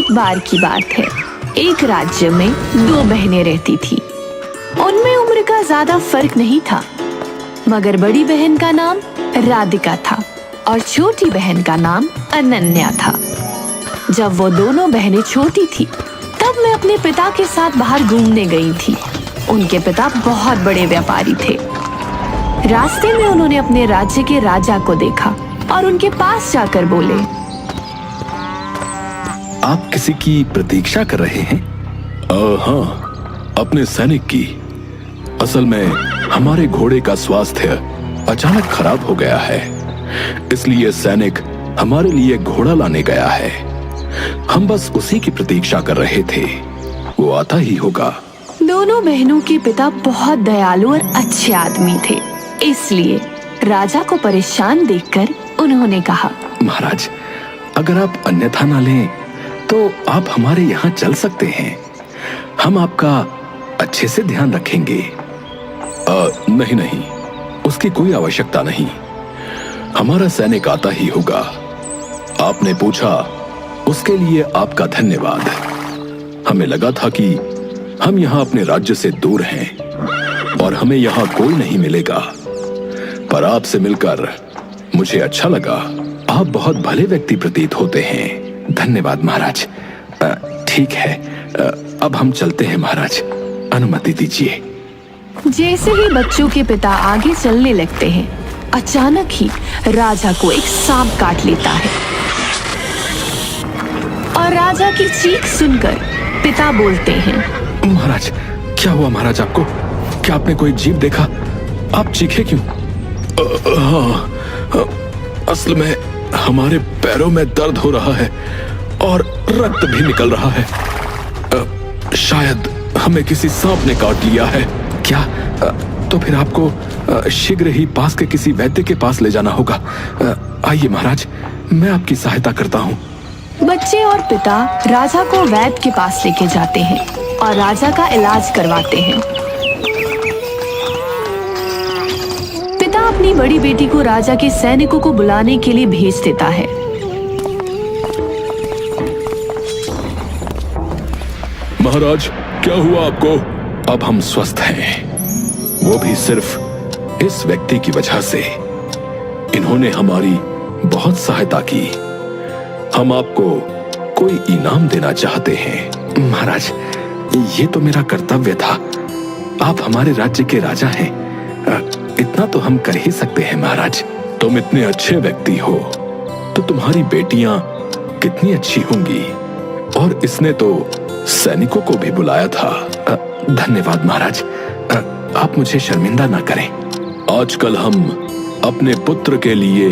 एक बार की बात है, एक राज्य में दो बहनें रहती थी। उनमें उम्र का ज्यादा फर्क नहीं था, मगर बड़ी बहन का नाम राधिका था और छोटी बहन का नाम अनन्या था। जब वो दोनों बहनें छोटी थी, तब मैं अपने पिता के साथ बाहर घूमने गई थी। उनके पिता बहुत बड़े व्यापारी थे। रास्ते में उन्होंने अपने राज्य के राजा को देखा और उनके पास जाकर बोले, आप किसी की प्रतीक्षा कर रहे हैं? हाँ, अपने सैनिक की। असल में हमारे घोड़े का स्वास्थ्य अचानक खराब हो गया है, इसलिए सैनिक हमारे लिए घोड़ा लाने गया है। हम बस उसी की प्रतीक्षा कर रहे थे, वो आता ही होगा। दोनों बहनों के पिता बहुत दयालु और अच्छे आदमी थे, इसलिए राजा को परेशान देखकर उन्होंने कहा, महाराज, अगर आप अन्यथा ना लें तो आप हमारे यहाँ चल सकते हैं। हम आपका अच्छे से ध्यान रखेंगे। नहीं नहीं, उसकी कोई आवश्यकता नहीं। हमारा सैनिक आता ही होगा। आपने पूछा, उसके लिए आपका धन्यवाद। हमें लगा था कि हम यहाँ अपने राज्य से दूर हैं और हमें यहाँ कोई नहीं मिलेगा, पर आपसे मिलकर मुझे अच्छा लगा। आप बहुत भले व्यक्ति प्रतीत होते हैं। धन्यवाद महाराज। ठीक है, अब हम चलते हैं महाराज, अनुमति दीजिए। जैसे ही बच्चों के पिता आगे चलने लगते हैं, अचानक ही राजा को एक सांप काट लेता है और राजा की चीख सुनकर पिता बोलते हैं, महाराज, क्या हुआ महाराज आपको? क्या आपने कोई जीव देखा? आप चीखे क्यों? हाँ, असल में हमारे पैरों में दर्द हो रहा है और रक्त भी निकल रहा है। शायद हमें किसी सांप ने काट लिया है। क्या? तो फिर आपको शीघ्र ही पास के किसी वैद्य के पास ले जाना होगा। आइए महाराज, मैं आपकी सहायता करता हूँ। बच्चे और पिता राजा को वैद्य के पास लेके जाते हैं और राजा का इलाज करवाते हैं। पिता अपनी बड़ी बेटी को राजा के सैनिकों को बुलाने के लिए भेज देता है। महाराज, क्या हुआ आपको? अब हम स्वस्थ हैं, वो भी सिर्फ इस व्यक्ति की वजह से। इन्होंने हमारी बहुत सहायता की। हम आपको कोई इनाम देना चाहते हैं। महाराज, ये तो मेरा कर्तव्य था। आप हमारे राज्य के राजा हैं, इतना तो हम कर ही सकते हैं महाराज। तुम इतने अच्छे व्यक्ति हो तो तुम्हारी बेटियां कितनी अच्छी होंगी। और इसने तो सैनिकों को भी बुलाया था। धन्यवाद महाराज, आप मुझे शर्मिंदा ना करें। आजकल हम अपने पुत्र के लिए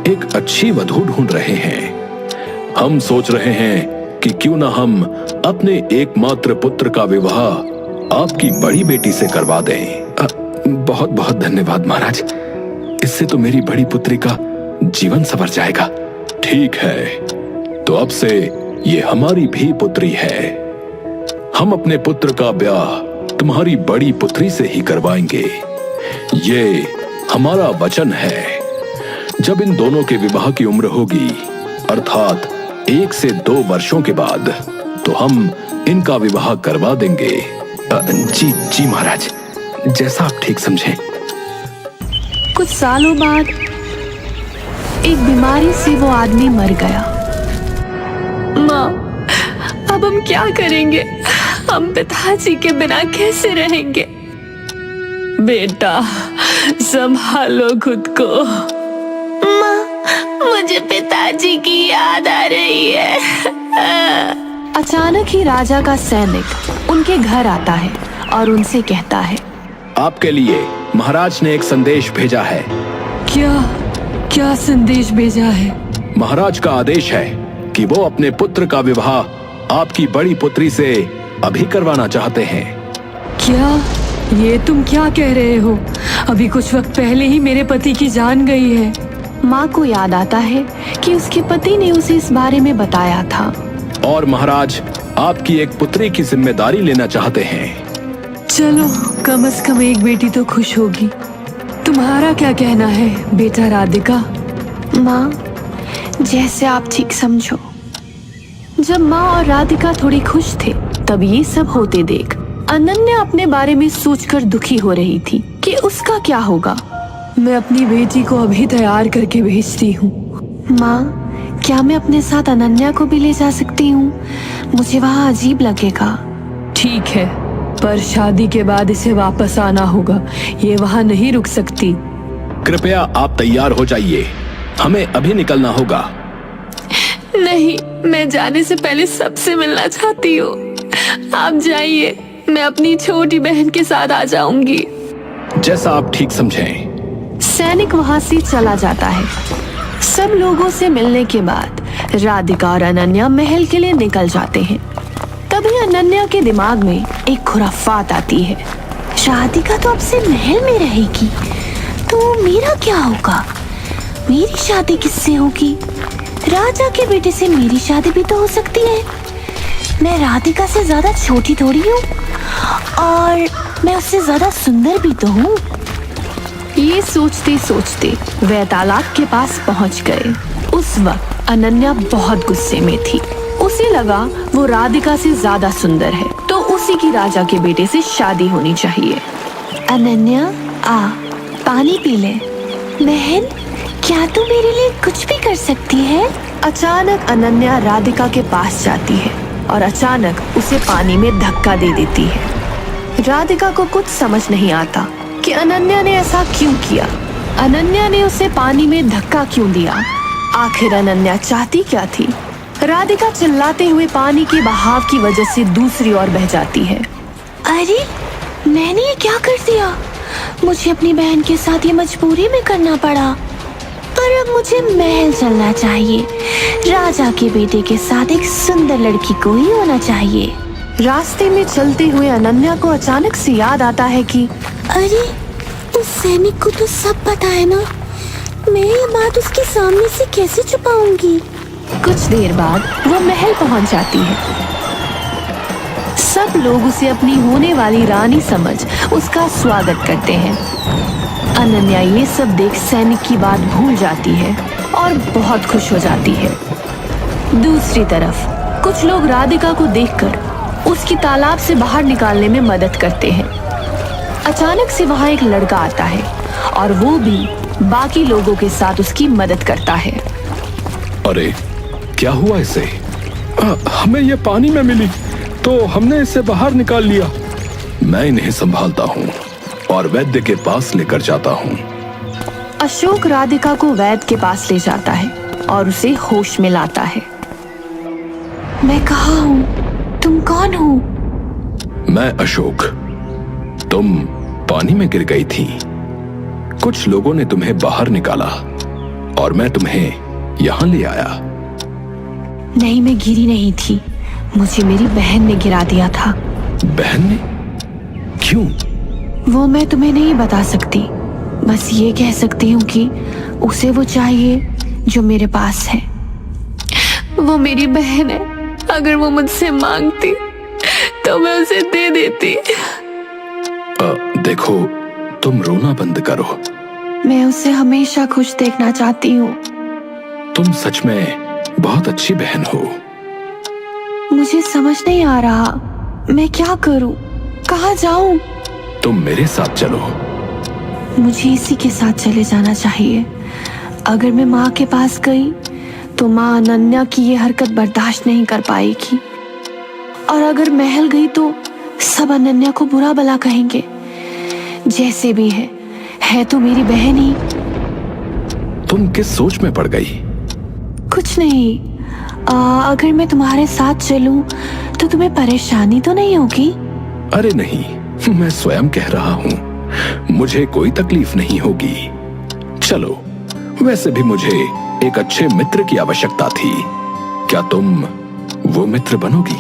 एक अच्छी वधू ढूंढ रहे हैं। हम सोच रहे हैं कि क्यों ना हम अपने एकमात्र पुत्र का विवाह आपकी बड़ी बेटी से करवा दें। बहुत बहुत धन्यवाद महाराज, इससे तो मेरी बड़ी पुत्री का जीवन संवर जाएगा। ठीक है, तो अब से ये हमारी भी पुत्री है। हम अपने पुत्र का ब्याह तुम्हारी बड़ी पुत्री से ही करवाएंगे। ये हमारा वचन है। जब इन दोनों के विवाह की उम्र होगी, अर्थात 1 से 2 वर्षों के बाद, तो हम इनका विवाह करवा देंगे। जी जी महाराज, जैसा आप ठीक समझें। कुछ सालों बाद एक बीमारी से वो आदमी मर गया। माँ, अब हम क्या करेंगे? हम पिताजी के बिना कैसे रहेंगे? बेटा, संभालो खुद को। माँ, मुझे पिताजी की याद आ रही है। अचानक ही राजा का सैनिक उनके घर आता है और उनसे कहता है, आपके लिए महाराज ने एक संदेश भेजा है। क्या संदेश भेजा है? महाराज का आदेश है कि वो अपने पुत्र का विवाह आपकी बड़ी पुत्री से अभी करवाना चाहते हैं। क्या? ये तुम क्या कह रहे हो? अभी कुछ वक्त पहले ही मेरे पति की जान गई है। माँ को याद आता है कि उसके पति ने उसे इस बारे में बताया था। और महाराज आपकी एक पुत्री की जिम्मेदारी लेना चाहते हैं। चलो, कम से कम एक बेटी तो खुश होगी। तुम्हारा क्या कहना है बेटा राधिका? माँ, जैसे आप ठीक समझो। जब माँ और राधिका थोड़े खुश थे, तब ये सब होते देख अनन्या अपने बारे में सोचकर दुखी हो रही थी कि उसका क्या होगा। मैं अपनी बेटी को अभी तैयार करके भेजती हूँ। माँ, क्या मैं अपने साथ अनन्या को भी ले जा सकती हूँ? मुझे वहाँ अजीब लगेगा। ठीक है, पर शादी के बाद इसे वापस आना होगा। ये वहाँ नहीं रुक सकती। कृपया आप तैयार हो जाइए, हमें अभी निकलना होगा। नहीं, मैं जाने से पहले सबसे मिलना चाहती हूँ। आप जाइए, मैं अपनी छोटी बहन के साथ आ जाऊंगी। जैसा आप ठीक समझें। सैनिक वहाँ से चला जाता है। सब लोगों से मिलने के बाद राधिका और अनन्या महल के लिए निकल जाते हैं। तभी अनन्या के दिमाग में एक खुराफात आती है। राधिका तो अब से महल में रहेगी, तो मेरा क्या होगा? मेरी शादी किससे होगी? राजा के बेटे से मेरी शादी भी तो हो सकती है। मैं राधिका से ज्यादा छोटी थोड़ी हूँ, और मैं उससे ज्यादा सुंदर भी तो हूँ। ये सोचते सोचते वह तालाब के पास पहुँच गए। उस वक्त अनन्या बहुत गुस्से में थी। उसे लगा वो राधिका से ज्यादा सुंदर है, तो उसी की राजा के बेटे से शादी होनी चाहिए। अनन्या, आ, पानी पी ले। बहन, क्या तू मेरे लिए कुछ भी कर सकती है? अचानक अनन्या राधिका के पास जाती है और अचानक उसे पानी में धक्का दे देती है। राधिका को कुछ समझ नहीं आता कि अनन्या ने ऐसा क्यों किया। अनन्या ने उसे पानी में धक्का क्यों दिया? आखिर अनन्या चाहती क्या थी? राधिका चिल्लाते हुए पानी के बहाव की वजह से दूसरी ओर बह जाती है। अरे, मैंने ये क्या कर दिया? मुझे अपनी बहन के साथ ये मजबूरी में करना पड़ा। पर अब मुझे महल चलना चाहिए। राजा के बेटे के साथ एक सुंदर लड़की को ही होना चाहिए। रास्ते में चलते हुए अनन्या को अचानक से याद आता है कि अरे, उस सैनिक को तो सब पता है ना। मैं ये बात उसके सामने से कैसे छुपाऊंगी? कुछ देर बाद वो महल पहुंच जाती है। सब लोग उसे अपनी होने वाली रानी समझ उसका स्वागत करते हैं। अनन्या ये सब देख सैनिक की बात भूल जाती है और बहुत खुश हो जाती है। दूसरी तरफ कुछ लोग राधिका को देखकर उसकी तालाब से बाहर निकालने में मदद करते हैं। अचानक से वहाँ एक लड़का आता है और वो भी बाकी लोगों के साथ उसकी मदद करता है। अरे, क्या हुआ इसे? हमें ये पानी में मिली तो हमने इसे बाहर निकाल लिया। मैं इन्हें संभालता हूँ और वैद्य के पास लेकर जाता हूँ। अशोक राधिका को वैद्य के पास ले जाता है और उसे होश में लाता है। मैं कहाँ हूँ? तुम कौन हो? मैं अशोक। तुम पानी में गिर गई थी। कुछ लोगों ने तुम्हें बाहर निकाला और मैं तुम्हें यहाँ ले आया। नहीं, मैं गिरी नहीं थी। मुझे मेरी बहन ने गिरा दिया था। बहन ने? क्यों? वो मैं तुम्हें नहीं बता सकती। बस ये कह सकती हूँ कि उसे वो चाहिए जो मेरे पास है। वो मेरी बहन है। अगर वो मुझसे मांगती तो मैं उसे दे देती। देखो, तुम रोना बंद करो। मैं उसे हमेशा खुश देखना चाहती हूँ। तुम सच में बहुत अच्छी बहन हो। मुझे समझ नहीं आ रहा, मैं क्या करूँ? कहाँ जाऊँ? तुम मेरे साथ चलो। मुझे इसी के साथ चले जाना चाहिए। अगर मैं माँ के पास गई तो माँ अनन्या की ये हरकत बर्दाश्त नहीं कर पाएगी, और अगर महल गई तो सब अनन्या को बुरा भला कहेंगे। जैसे भी है तो मेरी बहन ही। तुम किस सोच में पड़ गई? कुछ नहीं। अगर मैं तुम्हारे साथ चलूं तो तुम्हें परेशानी तो नहीं होगी? अरे नहीं, मैं स्वयं कह रहा हूँ, मुझे कोई तकलीफ नहीं होगी। चलो, वैसे भी मुझे एक अच्छे मित्र की आवश्यकता थी। क्या तुम वो मित्र बनोगी?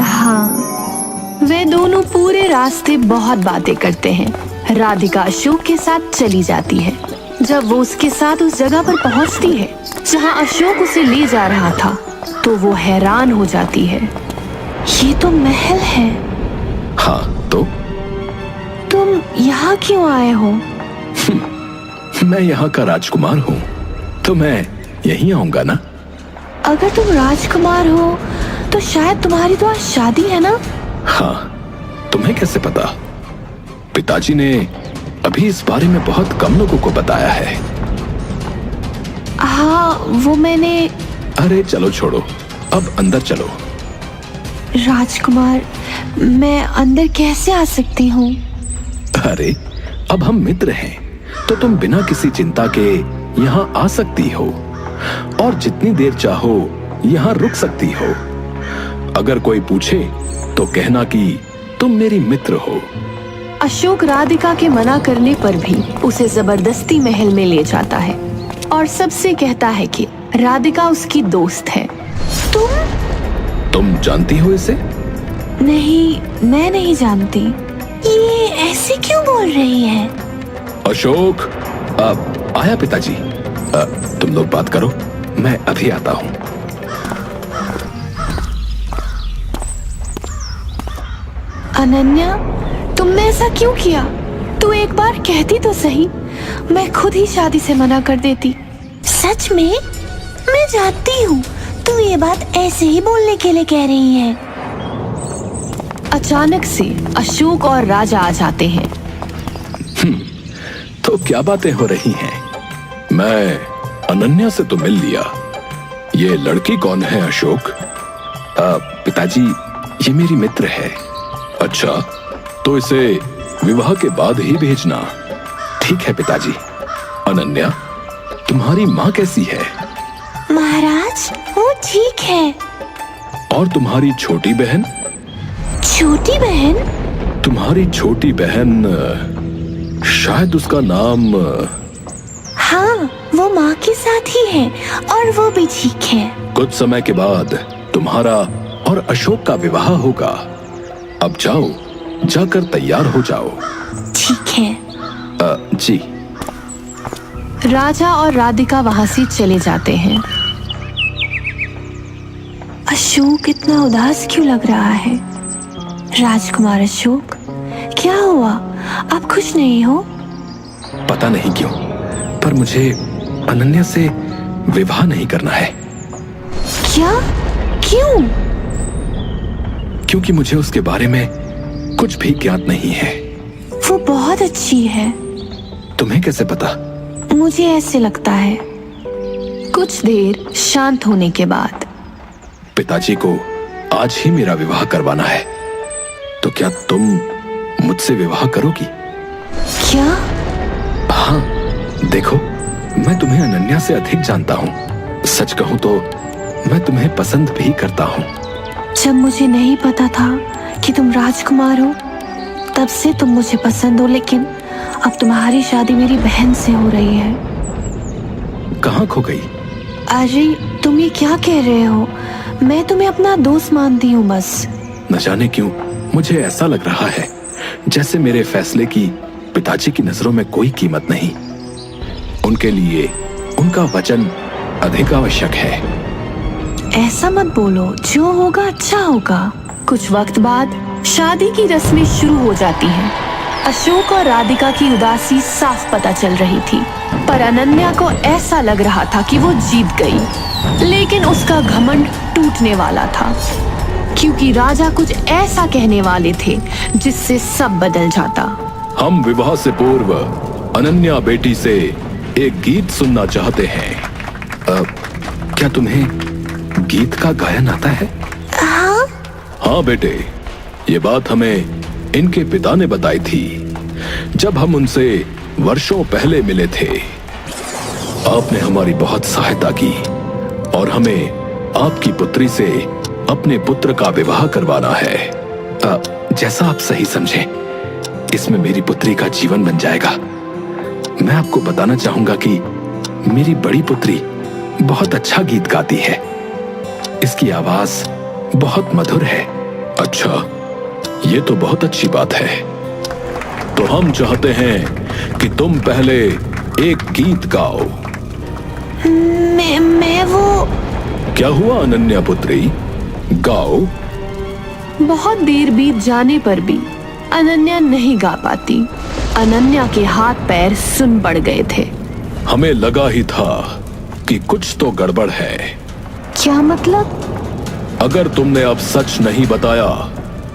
हाँ। वे दोनों पूरे रास्ते बहुत बातें करते हैं। राधिका अशोक के साथ चली जाती है। जब वो उसके साथ उस जगह पर पहुंचती है जहां अशोक उसे ले जा रहा था, तो वो हैरान हो जाती है। ये तो महल है। हाँ, तो तुम यहाँ क्यों आए हो? मैं यहाँ का राजकुमार हूँ, तो मैं यहीं आऊंगा ना। अगर तुम राजकुमार हो तो शायद तुम्हारी तो आज शादी है ना? हाँ, तुम्हें कैसे पता? पिताजी ने अभी इस बारे में बहुत कम लोगों को बताया है। हाँ, वो मैंने। अरे चलो छोड़ो, अब अंदर चलो। राजकुमार, मैं अंदर कैसे आ सकती हूँ? अरे अब हम मित्र हैं, तो तुम बिना किसी चिंता के यहाँ आ सकती हो और जितनी देर चाहो यहाँ रुक सकती हो। अगर कोई पूछे तो कहना कि तुम मेरी मित्र हो। अशोक राधिका के मना करने पर भी उसे जबरदस्ती महल में ले जाता है और सबसे कहता है कि राधिका उसकी दोस्त है। तुम जानती हो इसे? नहीं, मैं नहीं जानती। ये ऐसे क्यों बोल रही है? अशोक, आया पिताजी। तुम लोग बात करो, मैं अभी आता हूँ। अनन्या, तुमने ऐसा क्यों किया? तू एक बार कहती तो सही, मैं खुद ही शादी से मना कर देती। सच में? मैं जानती हूँ तू ये बात ऐसे ही बोलने के लिए कह रही है। अचानक से अशोक और राजा आ जाते हैं। तो क्या बातें हो रही हैं? मैं अनन्या से तो मिल लिया। ये लड़की कौन है अशोक? पिताजी, ये मेरी मित्र है। अच्छा, तो इसे विवाह के बाद ही भेजना। ठीक है पिताजी। अनन्या, तुम्हारी माँ कैसी है? महाराज, वो ठीक है। और तुम्हारी छोटी बहन? छोटी बहन? तुम्हारी छोटी बहन, शायद उसका नाम। हाँ, वो माँ के साथ ही है और वो भी ठीक है। कुछ समय के बाद तुम्हारा और अशोक का विवाह होगा। अब जाओ, जाकर तैयार हो जाओ। ठीक है। जी। राजा और राधिका वहां से चले जाते हैं। अशोक इतना उदास क्यों लग रहा है? राजकुमार अशोक, क्या हुआ? आप खुश नहीं हो? पता नहीं क्यों, पर मुझे अनन्या से विवाह नहीं करना है। क्या? क्यों? क्योंकि मुझे उसके बारे में कुछ भी ज्ञात नहीं है। वो बहुत अच्छी है। तुम्हें कैसे पता? मुझे ऐसे लगता है। कुछ देर शांत होने के बाद, पिताजी को आज ही मेरा विवाह करवाना है, तो क्या तुम मुझसे विवाह करोगी? क्या? हाँ, देखो, मैं तुम्हें अनन्या से अधिक जानता हूँ। सच कहूँ तो मैं तुम्हें पसंद भी करता हूँ। जब मुझे नहीं पता था कि तुम राजकुमार हो, तब से तुम मुझे पसंद हो, लेकिन अब तुम्हारी शादी मेरी बहन से हो रही है। कहाँ खो गई? अरे, तुम ये क्या कह रहे हो? मैं तुम्हें अपना दोस्त मानती हूँ बस। न जाने क्यों मुझे ऐसा लग रहा है जैसे मेरे फैसले की पिताजी की नजरों में कोई कीमत नहीं। उनके लिए उनका वचन अधिक आवश्यक है। ऐसा मत बोलो, जो होगा अच्छा होगा। कुछ वक्त बाद शादी की रस्में शुरू हो जाती हैं। अशोक और राधिका की उदासी साफ पता चल रही थी, पर अनन्या को ऐसा लग रहा था कि वो जीत गई। लेकिन उसका घमंड टूटने वाला था, क्योंकि राजा कुछ ऐसा कहने वाले थे जिससे सब बदल जाता। हम विवाह से पूर्व अनन्या बेटी से एक गीत सुनना चाहते हैं। क्या तुम्हें गीत का गायन आता है? हाँ? हाँ बेटे, ये बात हमें इनके पिता ने बताई थी जब हम उनसे वर्षों पहले मिले थे। आपने हमारी बहुत सहायता की और हमें आपकी पुत्री से अपने पुत्र का विवाह करवाना है। जैसा आप सही समझें, इसमें मेरी पुत्री का जीवन बन जाएगा। मैं आपको बताना चाहूंगा कि मेरी बड़ी पुत्री बहुत अच्छा गीत गाती है। इसकी आवाज बहुत मधुर है। अच्छा, ये तो बहुत अच्छी बात है। तो हम चाहते हैं कि तुम पहले एक गीत गाओ। मैं वो। क्या हुआ अनन्या पुत्री, गाओ। बहुत देर बीत जाने पर भी अनन्या नहीं गा पाती। अनन्या के हाथ पैर सुन पड़ गए थे। हमें लगा ही था कि कुछ तो गड़बड़ है। क्या मतलब? अगर तुमने अब सच नहीं बताया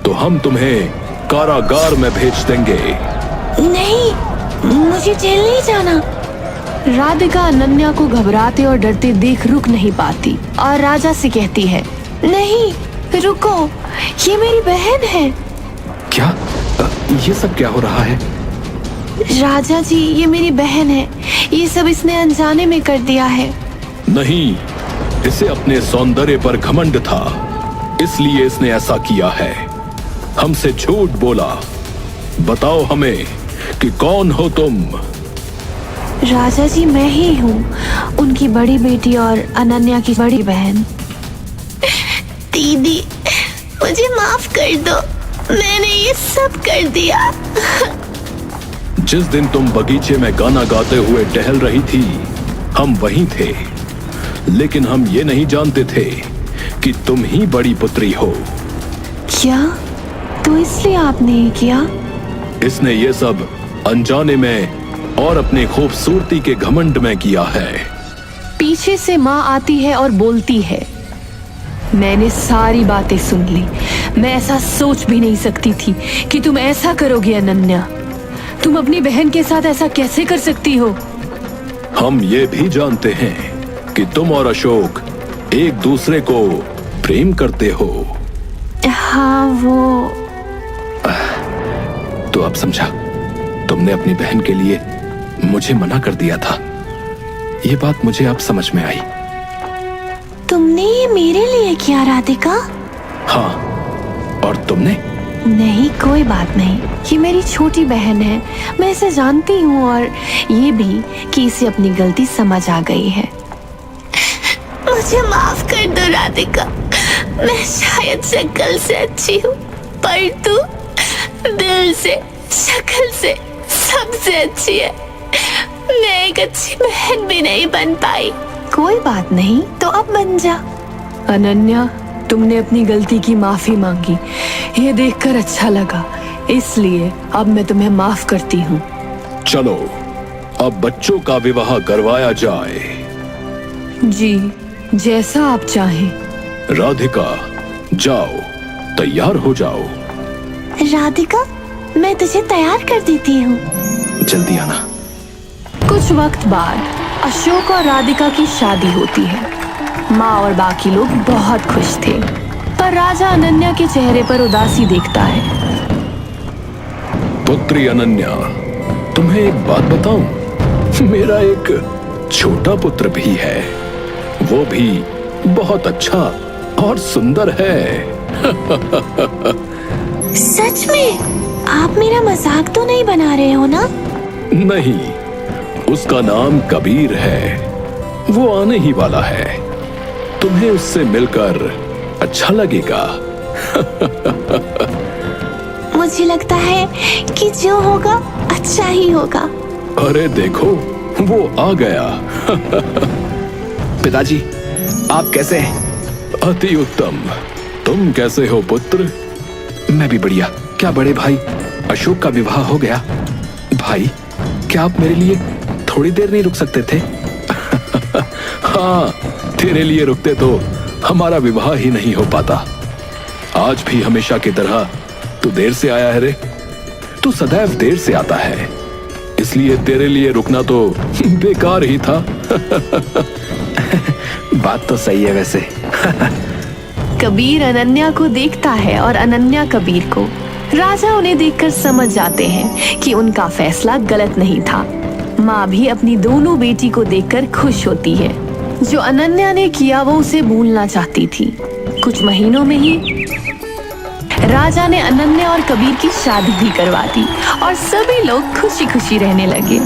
तो हम तुम्हें कारागार में भेज देंगे। नहीं, मुझे जेल नहीं जाना। राधिका अनन्या को घबराते और डरते देख रुक नहीं पाती और राजा से कहती है, नहीं रुको, ये मेरी बहन है। क्या? ये सब क्या हो रहा है? राजा जी, ये मेरी बहन है। ये सब इसने अनजाने में कर दिया है। नहीं, इसे अपने सौंदर्य पर घमंड था, इसलिए इसने ऐसा किया है। हमसे झूठ बोला। बताओ हमें कि कौन हो तुम? राजा जी, मैं ही हूँ, उनकी बड़ी बेटी और अनन्या की बड़ी बहन। दीदी, मुझे माफ कर दो, मैंने ये सब कर दिया। जिस दिन तुम बगीचे में गाना गाते हुए टहल रही थी, हम वहीं थे, लेकिन हम ये नहीं जानते थे कि तुम ही बड़ी पुत्री हो। क्या? तो इसलिए आपने ये किया? इसने ये सब अनजाने में और अपने खूबसूरती के घमंड में किया है। पीछे से माँ आती है और बोलती है, मैंने सारी बातें सुन ली। मैं ऐसा सोच भी नहीं सकती थी कि तुम ऐसा करोगे अनन्या। तुम अपनी बहन के साथ ऐसा कैसे कर सकती हो? हम ये भी जानते हैं कि तुम और अशोक एक दूसरे को प्रेम करते हो। हाँ, वो तो अब समझा, तुमने अपनी बहन के लिए मुझे मना कर दिया था। ये बात मुझे अब समझ में आई। तुमने ये मेरे लिए किया राधिका? हाँ, और तुमने? नहीं, कोई बात नहीं, ये मेरी छोटी बहन है। मैं इसे जानती हूँ और ये भी कि इसे अपनी गलती समझ आ गई है। मुझे माफ कर दो राधिका, मैं शायद शक्ल से अच्छी हूँ, पर तू दिल से, शक्ल से सबसे अच्छी है। मैं एक अच्छी बहन भी नहीं बन पाई। कोई बात नहीं, तो अब बन जा। अनन्या, तुमने अपनी गलती की माफी मांगी, ये देखकर अच्छा लगा, इसलिए अब मैं तुम्हें माफ करती हूँ। चलो, अब बच्चों का विवाह करवाया जाए। जी, जैसा आप चाहें। राधिका, जाओ, तैयार हो जाओ। राधिका, मैं तुझे तैयार कर देती हूँ। जल्दी आना। कुछ वक्त बाद अशोक और राधिका की शादी होती है। माँ और बाकी लोग बहुत खुश थे, पर राजा अनन्या के चेहरे पर उदासी देखता है। पुत्री अनन्या, तुम्हें एक बात बताऊं? मेरा एक छोटा पुत्र भी है, वो भी बहुत अच्छा और सुंदर है। सच में? आप मेरा मजाक तो नहीं बना रहे हो ना? नहीं, उसका नाम कबीर है, वो आने ही वाला है। तुम्हें उससे मिलकर अच्छा लगेगा। मुझे लगता है कि जो होगा अच्छा ही होगा। अरे देखो, वो आ गया। पिताजी, आप कैसे हैं? अति उत्तम। तुम कैसे हो पुत्र? मैं भी बढ़िया। क्या बड़े भाई अशोक का विवाह हो गया? भाई, क्या आप मेरे लिए थोड़ी देर नहीं रुक सकते थे? हाँ, तेरे लिए रुकते तो हमारा विवाह ही नहीं हो पाता। आज भी हमेशा की तरह तू देर से आया है रे। तू सदैव देर से आता है, इसलिए तेरे लिए रुकना तो बेकार ही था। बात तो सही है वैसे। कबीर अनन्या को देखता है और अनन्या कबीर को। राजा उन्हें देखकर समझ जाते हैं कि उनका फैसला गलत नहीं था। माँ भी अपनी दोनों बेटी को देखकर खुश होती है। जो अनन्या ने किया वो उसे भूलना चाहती थी। कुछ महीनों में ही राजा ने अनन्या और कबीर की शादी भी करवा दी और सभी लोग खुशी खुशी रहने लगे।